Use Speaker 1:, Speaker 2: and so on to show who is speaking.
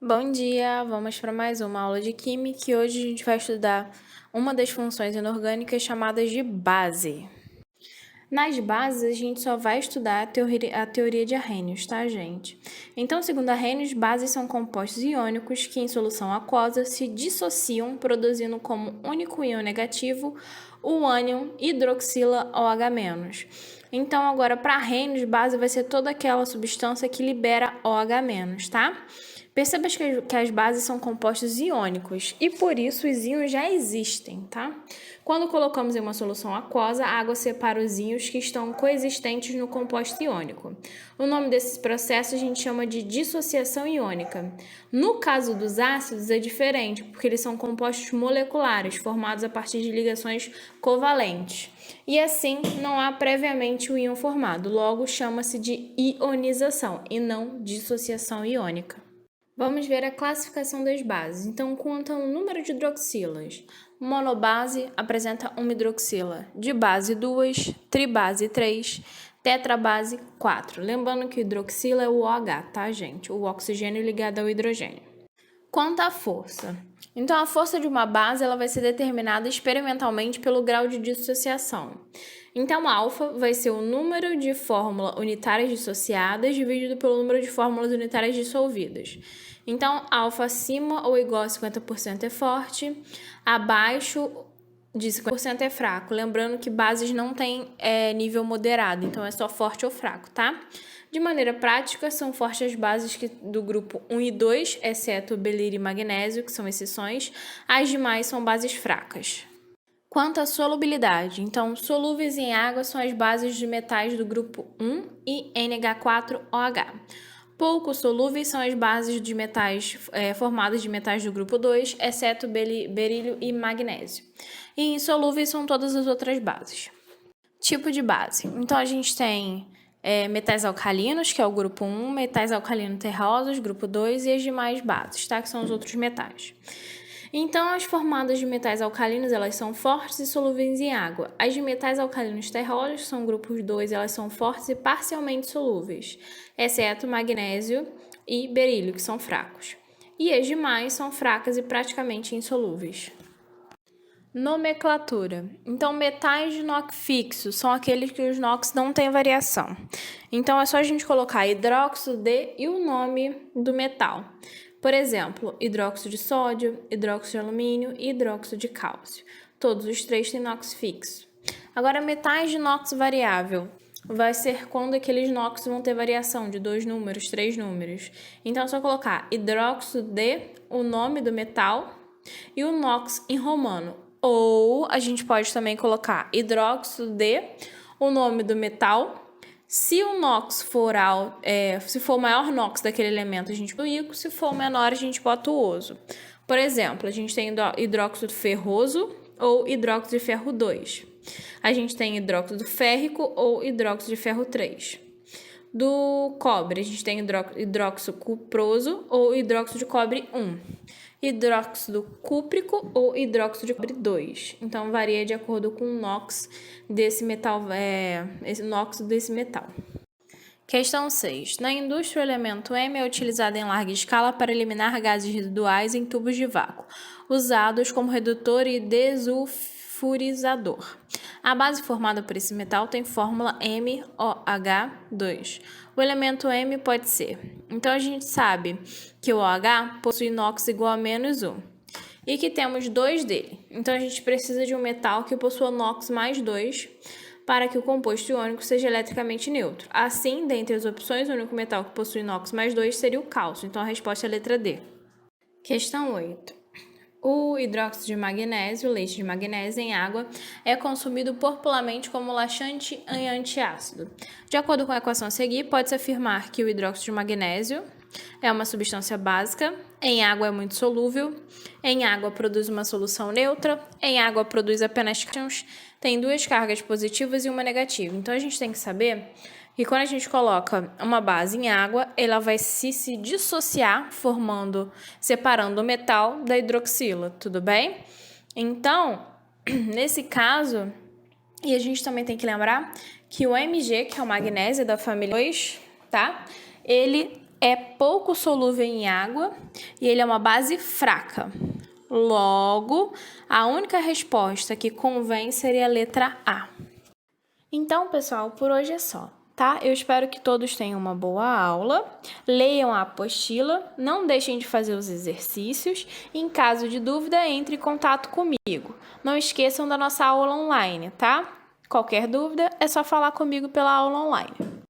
Speaker 1: Bom dia, vamos para mais uma aula de Química e hoje a gente vai estudar uma das funções inorgânicas chamadas de base. Nas bases, a gente só vai estudar a teoria de Arrhenius, tá, gente? Então, segundo Arrhenius, bases são compostos iônicos que, em solução aquosa, se dissociam, produzindo como único íon negativo o ânion hidroxila OH-. Então, agora, para Arrhenius, base vai ser toda aquela substância que libera OH-, tá? Perceba que as bases são compostos iônicos e por isso os íons já existem, tá? Quando colocamos em uma solução aquosa, a água separa os íons que estão coexistentes no composto iônico. O nome desse processo a gente chama de dissociação iônica. No caso dos ácidos é diferente, porque eles são compostos moleculares, formados a partir de ligações covalentes. E assim, não há previamente o íon formado, logo chama-se de ionização e não dissociação iônica. Vamos ver a classificação das bases. Então, quanto ao número de hidroxilas, monobase apresenta uma hidroxila, dibase 2, tribase 3, tetrabase 4. Lembrando que hidroxila é o OH, tá, gente? O oxigênio ligado ao hidrogênio. Quanto à força. Então, a força de uma base ela vai ser determinada experimentalmente pelo grau de dissociação. Então, alfa vai ser o número de fórmulas unitárias dissociadas dividido pelo número de fórmulas unitárias dissolvidas. Então, alfa acima ou igual a 50% é forte, abaixo de 50% é fraco. Lembrando que bases não têm nível moderado, então é só forte ou fraco, tá? De maneira prática, são fortes as bases do grupo 1 e 2, exceto belírio e magnésio, que são exceções. As demais são bases fracas. Quanto à solubilidade, então, solúveis em água são as bases de metais do grupo 1 e NH4OH. Pouco solúveis são as bases de metais formadas de metais do grupo 2, exceto berílio e magnésio. E insolúveis são todas as outras bases. Tipo de base. Então, a gente tem metais alcalinos, que é o grupo 1, metais alcalinos terrosos, grupo 2, e as demais bases, tá? Que são os outros metais. Então, as formadas de metais alcalinos, elas são fortes e solúveis em água. As de metais alcalinos terrosos, são grupos 2, elas são fortes e parcialmente solúveis, exceto magnésio e berílio, que são fracos. E as demais são fracas e praticamente insolúveis. Nomenclatura. Então, metais de NOx fixo são aqueles que os NOx não têm variação. Então, é só a gente colocar hidróxido de e o nome do metal. Por exemplo, hidróxido de sódio, hidróxido de alumínio e hidróxido de cálcio. Todos os três têm NOx fixo. Agora, metais de NOx variável vai ser quando aqueles NOx vão ter variação de 2 números, 3 números. Então, é só colocar hidróxido de, o nome do metal e o NOx em romano. Ou a gente pode também colocar hidróxido de, o nome do metal. Se o NOx for se for o maior NOx daquele elemento, a gente bota o íco. Se for o menor, a gente bota o oso. Por exemplo, a gente tem hidróxido ferroso ou hidróxido de ferro 2. A gente tem hidróxido férrico ou hidróxido de ferro 3. Do cobre, a gente tem hidróxido cuproso ou hidróxido de cobre 1. Hidróxido cúprico ou hidróxido de cobre 2. Então, varia de acordo com o NOx desse metal, esse NOx desse metal. Questão 6. Na indústria, o elemento M é utilizado em larga escala para eliminar gases residuais em tubos de vácuo, usados como redutor e desulfurizador. A base formada por esse metal tem fórmula MOH2. O elemento M pode ser. Então, a gente sabe que o OH possui NOx igual a menos 1 e que temos 2 dele. Então, a gente precisa de um metal que possua NOx mais 2 para que o composto iônico seja eletricamente neutro. Assim, dentre as opções, o único metal que possui NOx mais 2 seria o cálcio. Então, a resposta é a letra D. Questão 8. O hidróxido de magnésio, leite de magnésio em água, é consumido popularmente como laxante e antiácido. De acordo com a equação a seguir, pode-se afirmar que o hidróxido de magnésio é uma substância básica, em água é muito solúvel, em água produz uma solução neutra, em água produz apenas cátions, tem 2 cargas positivas e uma negativa. Então, a gente tem que saber que quando a gente coloca uma base em água, ela vai se dissociar, separando o metal da hidroxila, tudo bem? Então, nesse caso, e a gente também tem que lembrar que o Mg, que é o magnésio da família 2, tá? Ele é pouco solúvel em água e ele é uma base fraca. Logo, a única resposta que convém seria a letra A. Então, pessoal, por hoje é só, tá? Eu espero que todos tenham uma boa aula, leiam a apostila, não deixem de fazer os exercícios e, em caso de dúvida, entre em contato comigo. Não esqueçam da nossa aula online, tá? Qualquer dúvida é só falar comigo pela aula online.